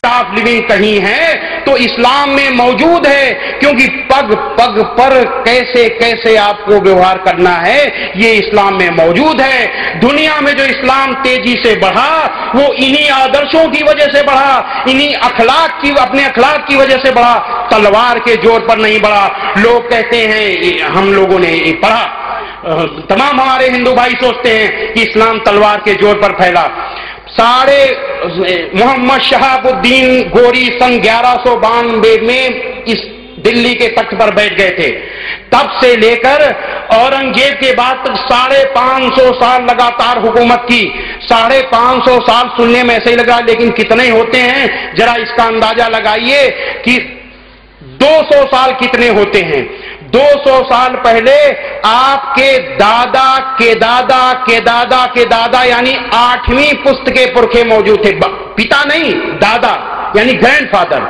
Of living कहीं है तो इस्लाम में मौजूद है, क्योंकि पग पग पर कैसे कैसे आपको व्यवहार करना है ये इस्लाम में मौजूद है। दुनिया में जो इस्लाम तेजी से बढ़ा वो इन्हीं आदर्शों की वजह से बढ़ा, इन्हीं अपने अखलाक की वजह से बढ़ा, तलवार के जोर पर नहीं बढ़ा। लोग कहते हैं, हम लोगों ने पढ़ा, तमाम हमारे हिंदू भाई सोचते हैं कि इस्लाम तलवार के जोर पर फैला। मोहम्मद शहाबुद्दीन गोरी सन 1192 में इस दिल्ली के तख्त पर बैठ गए थे। तब से लेकर औरंगजेब के बाद तक 550 साल लगातार हुकूमत की। 550 साल सुनने में ऐसे ही लगा, लेकिन कितने होते हैं जरा इसका अंदाजा लगाइए कि 200 साल कितने होते हैं। 200 साल पहले आपके दादा के दादा के दादा के दादा यानी 8वीं पुश्त के पुरखे मौजूद थे। पिता नहीं, दादा यानी ग्रैंडफादर।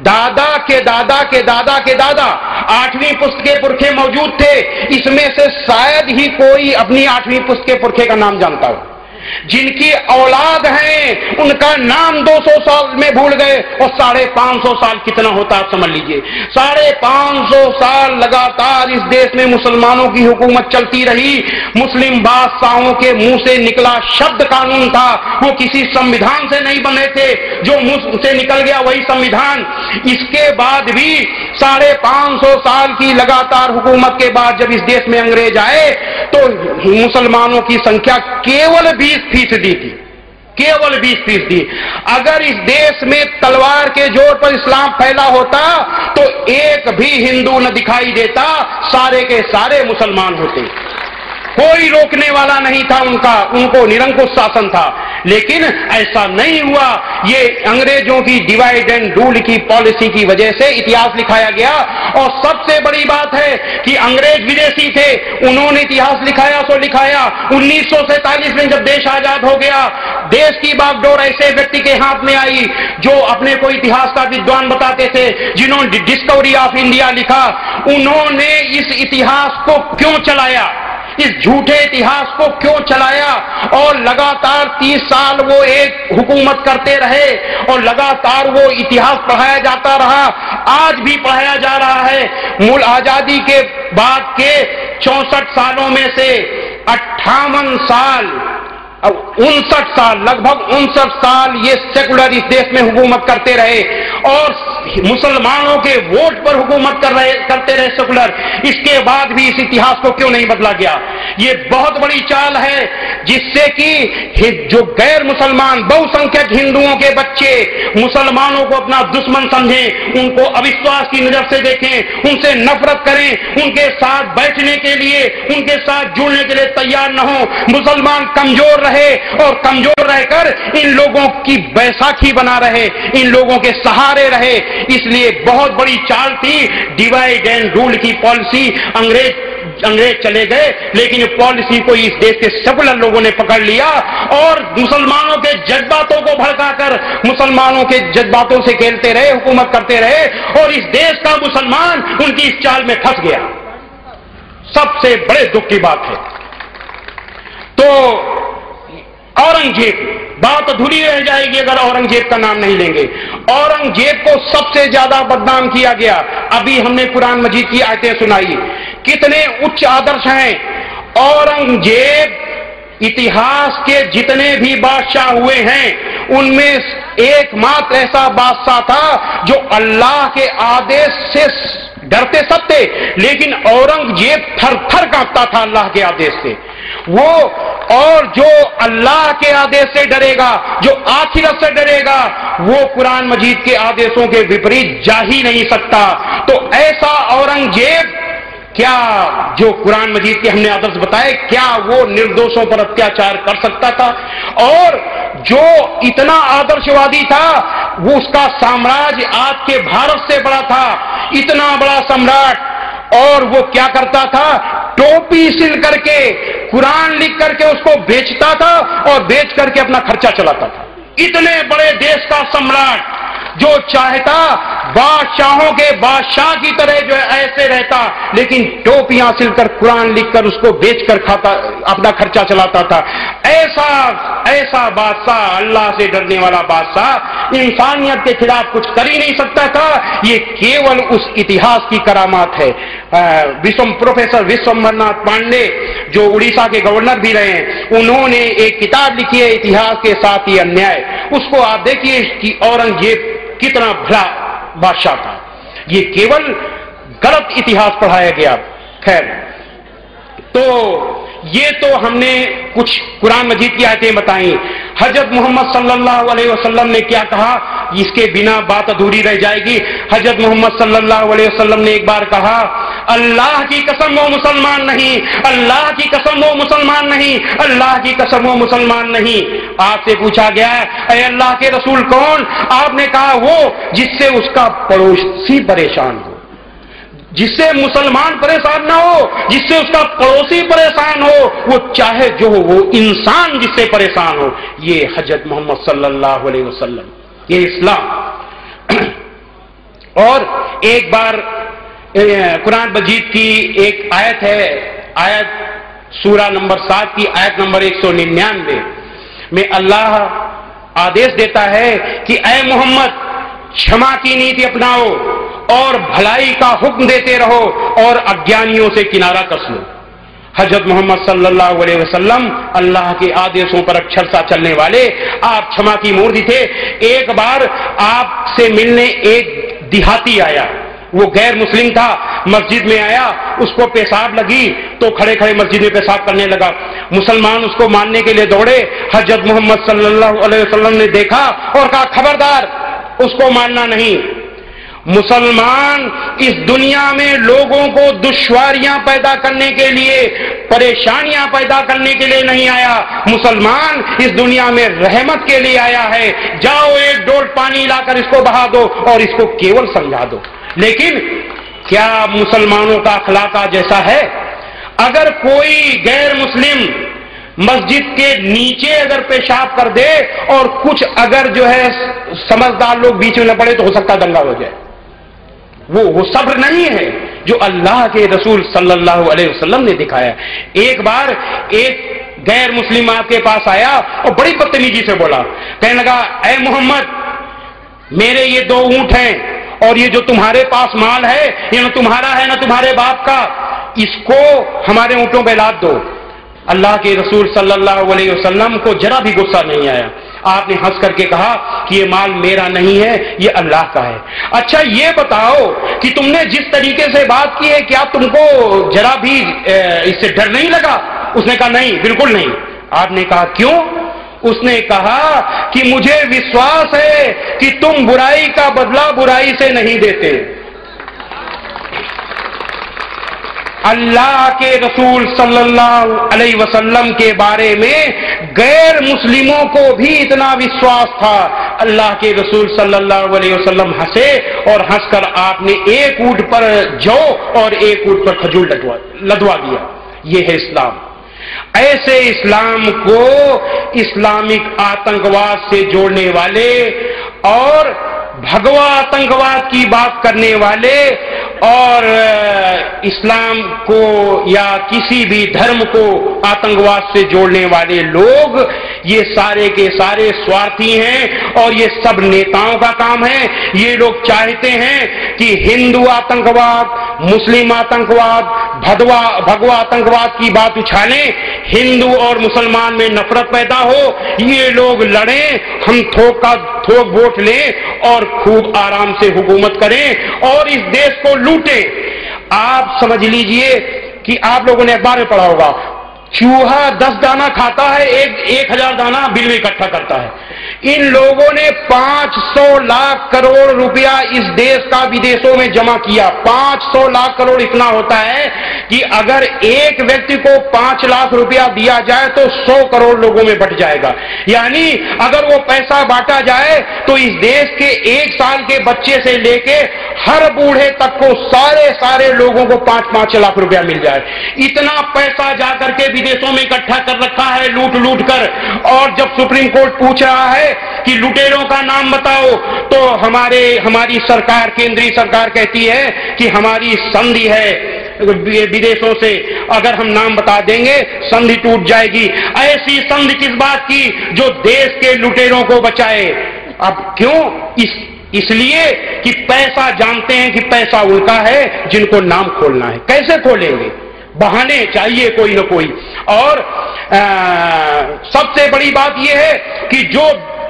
दादा के दादा के दादा के दादा 8वीं पुश्त के पुरखे मौजूद थे। इसमें से शायद ही कोई अपनी 8वीं पुश्त के पुरखे का नाम जानता हो। जिनकी औलाद हैं उनका नाम 200 साल में भूल गए, और 550 साल कितना होता आप समझ लीजिए। 550 साल लगातार इस देश में मुसलमानों की हुकूमत चलती रही। मुस्लिम बादशाहों के मुंह से निकला शब्द कानून था, वो किसी संविधान से नहीं बने थे, जो मुंह से निकल गया वही संविधान। इसके बाद भी 550 साल की लगातार हुकूमत के बाद जब इस देश में अंग्रेज आए तो मुसलमानों की संख्या केवल 20% थी, केवल 20%। अगर इस देश में तलवार के जोर पर इस्लाम फैला होता तो एक भी हिंदू न दिखाई देता, सारे के सारे मुसलमान होते। कोई रोकने वाला नहीं था उनको निरंकुश शासन था। लेकिन ऐसा नहीं हुआ। ये अंग्रेजों की डिवाइड एंड रूल की पॉलिसी की वजह से इतिहास लिखाया गया। और सबसे बड़ी बात है कि अंग्रेज विदेशी थे, उन्होंने इतिहास लिखाया सो लिखाया। 1947 में जब देश आजाद हो गया, देश की बागडोर ऐसे व्यक्ति के हाथ में आई जो अपने को इतिहास का विद्वान बताते थे, जिन्होंने डिस्कवरी ऑफ इंडिया लिखा। उन्होंने इस इतिहास को क्यों चलाया, इस झूठे इतिहास को क्यों चलाया, और लगातार 30 साल वो एक हुकूमत करते रहे और लगातार वो इतिहास पढ़ाया जाता रहा। आज भी पढ़ाया जा रहा है। मूल आजादी के बाद के 64 सालों में से 58 साल, 59 साल, लगभग 59 साल ये सेकुलर इस देश में हुकूमत करते रहे और मुसलमानों के वोट पर हुकूमत करते रहे सेकुलर। इसके बाद भी इस इतिहास को क्यों नहीं बदला गया? ये बहुत बड़ी चाल है जिससे कि जो गैर मुसलमान बहुसंख्यक हिंदुओं के बच्चे मुसलमानों को अपना दुश्मन समझें, उनको अविश्वास की नजर से देखें, उनसे नफरत करें, उनके साथ बैठने के लिए, उनके साथ जुड़ने के लिए तैयार न हो। मुसलमान कमजोर रहे और कमजोर रहकर इन लोगों की बैसाखी बना रहे, इन लोगों के सहारे रहे। इसलिए बहुत बड़ी चाल थी डिवाइड एंड रूल की पॉलिसी। अंग्रेज चले गए, लेकिन पॉलिसी को इस देश के सेकुलर लोगों ने पकड़ लिया और मुसलमानों के जज्बातों को भड़काकर मुसलमानों के जज्बातों से खेलते रहे, हुकूमत करते रहे, और इस देश का मुसलमान उनकी इस चाल में फंस गया। सबसे बड़े दुख की बात है। तो औरंगजेब, बात अधूरी रह जाएगी अगर औरंगजेब का नाम नहीं लेंगे। औरंगजेब को सबसे ज्यादा बदनाम किया गया। अभी हमने कुरान मजीद की आयतें सुनाई, कितने उच्च आदर्श हैं। औरंगजेब इतिहास के जितने भी बादशाह हुए हैं उनमें एकमात्र ऐसा बादशाह था जो अल्लाह के आदेश से डरते सब थे, लेकिन औरंगजेब थर थर कांपता था अल्लाह के आदेश से। वो और जो अल्लाह के आदेश से डरेगा, जो आखिरत से डरेगा, वो कुरान मजीद के आदेशों के विपरीत जा ही नहीं सकता। तो ऐसा औरंगजेब, क्या जो कुरान मजीद के हमने आदर्श बताए, क्या वो निर्दोषों पर अत्याचार कर सकता था? और जो इतना आदर्शवादी था वो उसका साम्राज्य आज के भारत से बड़ा था, इतना बड़ा सम्राट। और वो क्या करता था, टोपी सिल करके कुरान लिख करके उसको बेचता था और बेच करके अपना खर्चा चलाता था। इतने बड़े देश का सम्राट जो चाहता बादशाहों के बादशाह की तरह जो है ऐसे रहता, लेकिन टोपियां सिलकर कुरान लिखकर उसको बेचकर खाता, अपना खर्चा चलाता था। ऐसा ऐसा बादशाह, अल्लाह से डरने वाला बादशाह इंसानियत के खिलाफ कुछ कर ही नहीं सकता था। ये केवल उस इतिहास की करामात है। प्रोफेसर विश्वम्भरनाथ पांडे जो उड़ीसा के गवर्नर भी रहे हैं, उन्होंने एक किताब लिखी है इतिहास के साथ ही अन्याय। उसको आप देखिए कि औरंगजेब कितना भला बादशाह था। ये केवल गलत इतिहास पढ़ाया गया। खैर, तो ये तो हमने कुछ कुरान मजीद की आयतें बताई। हजरत मोहम्मद सल्लल्लाहु अलैहि वसल्लम ने क्या कहा, इसके बिना बात अधूरी रह जाएगी। हजरत मोहम्मद सल्लल्लाहु अलैहि वसल्लम ने एक बार कहा, अल्लाह की कसम वो मुसलमान नहीं, अल्लाह की कसम वो मुसलमान नहीं, अल्लाह की कसम वो मुसलमान नहीं। आपसे पूछा गया है, अरे अल्लाह के रसूल कौन? आपने कहा वो जिससे उसका पड़ोसी परेशान हो, जिससे मुसलमान परेशान ना हो, जिससे उसका पड़ोसी परेशान हो, वो चाहे जो हो, वो इंसान जिससे परेशान हो। ये हजरत मोहम्मद सल्लल्लाहु अलैहि वसल्लम, ये इस्लाम। और एक बार कुरान मजीद की एक आयत है, आयत सूरा नंबर 7 की आयत नंबर 199 में अल्लाह आदेश देता है कि ऐ मोहम्मद, क्षमा की नीति अपनाओ और भलाई का हुक्म देते रहो और अज्ञानियों से किनारा कस लो। हजरत मोहम्मद सल्लल्लाहु अलैहि वसल्लम अल्लाह के आदेशों पर अक्षरशः चलने वाले, आप क्षमा की मूर्ति थे। एक बार आपसे मिलने एक देहाती आया, वो गैर मुस्लिम था, मस्जिद में आया, उसको पेशाब लगी तो खड़े खड़े मस्जिद में पेशाब करने लगा। मुसलमान उसको मारने के लिए दौड़े। हजरत मोहम्मद सल्लल्लाहु अलैहि वसल्लम ने देखा और कहा, खबरदार, उसको मारना नहीं। मुसलमान इस दुनिया में लोगों को दुश्वारियां पैदा करने के लिए, परेशानियां पैदा करने के लिए नहीं आया। मुसलमान इस दुनिया में रहमत के लिए आया है। जाओ एक डोल पानी लाकर इसको बहा दो और इसको केवल समझा दो। लेकिन क्या मुसलमानों का अखलाक जैसा है? अगर कोई गैर मुस्लिम मस्जिद के नीचे अगर पेशाब कर दे और कुछ अगर जो है समझदार लोग बीच में न पड़े तो हो सकता दंगा हो जाए। वो सब्र नहीं है जो अल्लाह के रसूल सल्लल्लाहु अलैहि वसल्लम ने दिखाया। एक बार एक गैर मुस्लिम आपके पास आया और बड़ी बदतमीजी से बोला, कहने लगा, ऐ मोहम्मद, मेरे ये 2 ऊंट हैं और ये जो तुम्हारे पास माल है ये न तुम्हारा है न तुम्हारे बाप का, इसको हमारे ऊंटों पे लाद दो। अल्लाह के रसूल सल्लल्लाहु अलैहि वसल्लम को जरा भी गुस्सा नहीं आया। आपने हंस करके कहा कि ये माल मेरा नहीं है, ये अल्लाह का है। अच्छा ये बताओ कि तुमने जिस तरीके से बात की है, क्या तुमको जरा भी इससे डर नहीं लगा? उसने कहा, नहीं, बिल्कुल नहीं। आपने कहा, क्यों? उसने कहा कि मुझे विश्वास है कि तुम बुराई का बदला बुराई से नहीं देते। अल्लाह के रसूल सल्लल्लाहु अलैहि वसल्लम के बारे में गैर मुस्लिमों को भी इतना विश्वास था। अल्लाह के रसूल सल्लल्लाहु अलैहि वसल्लम हंसे और हंसकर आपने एक ऊंट पर जौ और एक ऊंट पर खजूर लदवा दिया। यह है इस्लाम। ऐसे इस्लाम को इस्लामिक आतंकवाद से जोड़ने वाले और भगवा आतंकवाद की बात करने वाले और इस्लाम को या किसी भी धर्म को आतंकवाद से जोड़ने वाले लोग, ये सारे के सारे स्वार्थी हैं और ये सब नेताओं का काम है। ये लोग चाहते हैं कि हिंदू आतंकवाद, मुस्लिम आतंकवाद, भगवा आतंकवाद की बात उछालें, हिंदू और मुसलमान में नफरत पैदा हो, ये लोग लड़ें, हम थोक वोट लें और खूब आराम से हुकूमत करें और इस देश को लूटें। आप समझ लीजिए कि आप लोगों ने अखबार में पढ़ा होगा, चूहा 10 दाना खाता है, 1000 दाना बिल में इकट्ठा करता है। इन लोगों ने 500 लाख करोड़ रुपया इस देश का विदेशों में जमा किया। 500 लाख करोड़ इतना होता है कि अगर एक व्यक्ति को 5 लाख रुपया दिया जाए तो 100 करोड़ लोगों में बंट जाएगा। यानी अगर वो पैसा बांटा जाए तो इस देश के 1 साल के बच्चे से लेके हर बूढ़े तक को सारे लोगों को 5-5 लाख रुपया मिल जाए। इतना पैसा जाकर के विदेशों में इकट्ठा कर रखा है लूट लूट कर। और जब सुप्रीम कोर्ट पूछ रहा है कि लुटेरों का नाम बताओ, तो हमारी सरकार, केंद्रीय सरकार कहती है कि हमारी संधि है विदेशों से, अगर हम नाम बता देंगे संधि टूट जाएगी। ऐसी संधि किस बात की जो देश के लुटेरों को बचाए। अब क्यों? इसलिए कि पैसा जानते हैं कि पैसा उनका है जिनको नाम खोलना है। कैसे खोलेंगे? बहाने चाहिए कोई ना कोई। और सबसे बड़ी बात यह है कि जो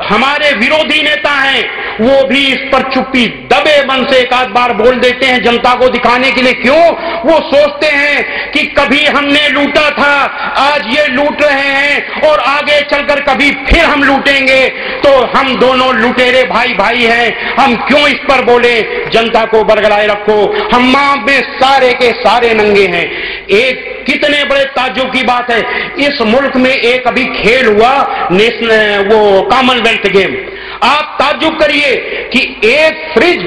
हमारे विरोधी नेता हैं वो भी इस पर चुप्पी दबे मन से एक आध बार बोल देते हैं जनता को दिखाने के लिए। क्यों? वो सोचते हैं कि कभी हमने लूटा था, आज ये लूट रहे हैं और आगे चलकर कभी फिर हम लूटेंगे, तो हम दोनों लुटेरे भाई भाई हैं, हम क्यों इस पर बोले। जनता को बरगलाए रखो, हम मां में सारे के सारे नंगे हैं। एक कितने बड़े ताज्जुब की बात है, इस मुल्क में एक अभी खेल हुआ वो कॉमनवेल्थ गेम। आप ताज्जुब करिए कि एक फ्रिज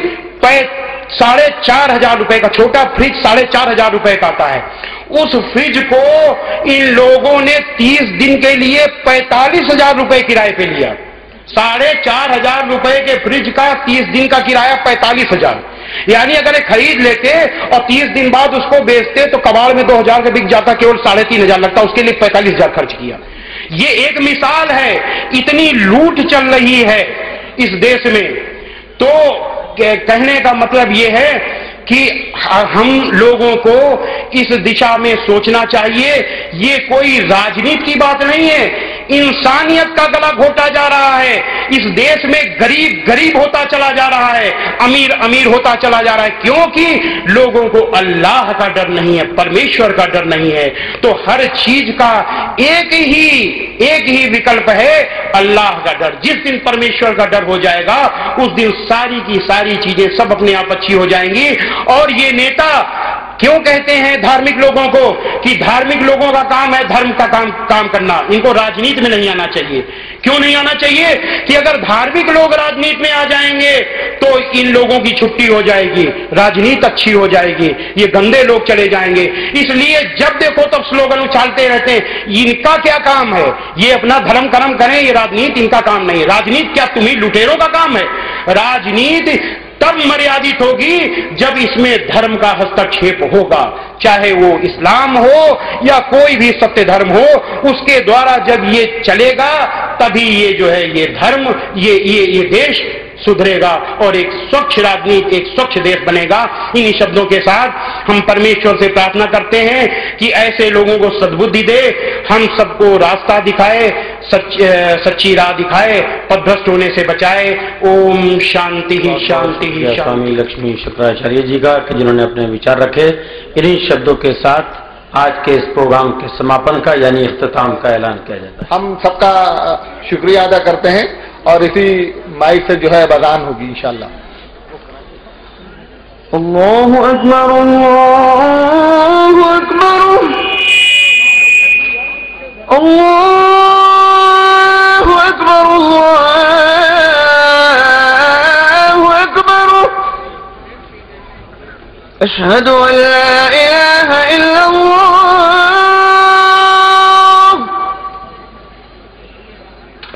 4,500 रुपए का, छोटा फ्रिज 4,500 रुपए का आता है। उस फ्रिज को इन लोगों ने 30 दिन के लिए 45,000 रुपए किराए पे लिया। 4,500 रुपए के फ्रिज का 30 दिन का किराया 45,000। यानी अगर खरीद लेते और 30 दिन बाद उसको बेचते तो कबाड़ में 2,000 का बिक जाता, केवल 3,500 लगता, उसके लिए 45,000 खर्च किया। ये एक मिसाल है, इतनी लूट चल रही है इस देश में। तो कहने का मतलब यह है कि हम लोगों को इस दिशा में सोचना चाहिए। ये कोई राजनीति की बात नहीं है, इंसानियत का गला घोटा जा रहा है। इस देश में गरीब गरीब होता चला जा रहा है, अमीर अमीर होता चला जा रहा है, क्योंकि लोगों को अल्लाह का डर नहीं है, परमेश्वर का डर नहीं है। तो हर चीज का एक ही विकल्प है, अल्लाह का डर। जिस दिन परमेश्वर का डर हो जाएगा उस दिन सारी की सारी चीजें सब अपने आप अच्छी हो जाएंगी। और ये नेता क्यों कहते हैं धार्मिक लोगों को कि धार्मिक लोगों का काम है धर्म का काम करना, इनको राजनीति में नहीं आना चाहिए। क्यों नहीं आना चाहिए? कि अगर धार्मिक लोग राजनीति में आ जाएंगे तो इन लोगों की छुट्टी हो जाएगी, राजनीति अच्छी हो जाएगी, ये गंदे लोग चले जाएंगे। इसलिए जब देखो तब स्लोगन उछालते रहते हैं। इनका क्या काम है? ये अपना धर्म कर्म करें, ये राजनीति इनका काम नहीं है। राजनीति क्या तुम्हीं लुटेरों का काम है? राजनीति तब मर्यादित होगी जब इसमें धर्म का हस्तक्षेप होगा, चाहे वो इस्लाम हो या कोई भी सत्य धर्म हो। उसके द्वारा जब ये चलेगा तभी ये जो है ये धर्म, ये देश सुधरेगा और एक स्वच्छ राजनीति, एक स्वच्छ देश बनेगा। इन्हीं शब्दों के साथ हम परमेश्वर से प्रार्थना करते हैं कि ऐसे लोगों को सद्बुद्धि दे, हम सबको रास्ता दिखाए, सच्ची राह दिखाए, पथभ्रष्ट होने से बचाए। ओम शांति ही शांति ही। स्वामी लक्ष्मी शुक्राचार्य जी का जिन्होंने अपने विचार रखे। इन्हीं शब्दों के साथ आज के इस प्रोग्राम के समापन का यानी इख्तिताम का ऐलान किया जाता है। हम सबका शुक्रिया अदा करते हैं और इसी माइक से जो है बयान होगी इंशाअल्लाह। अल्लाहु अकबर, अल्लाहु अकबर, अल्लाहु अकबर, अल्लाहु अकबर। अशहदु अन ला इलाहा इल्लल्लाह,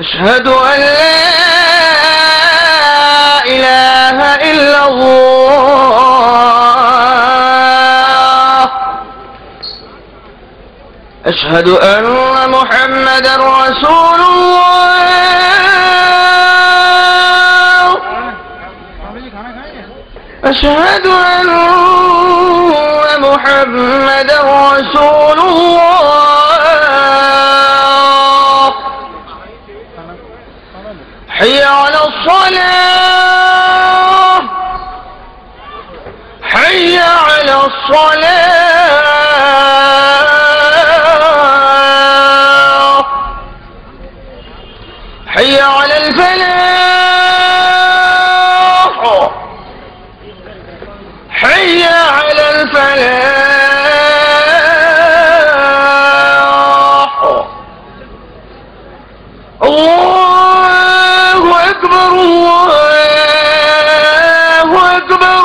अशहदु अन ला इलाहा इल्लल्लाह, अशहदु अन्ना मुहम्मदर रसूलुल्लाह, अशहदु अन्ना मुहम्मदर रसूलुल्लाह। हय्या अलस्सलाह, हय्या अलस्सलाह, हय्या अलल फलाह, हय्या अलल फलाह। अल्लाहु अकबर, अल्लाहु अकबर।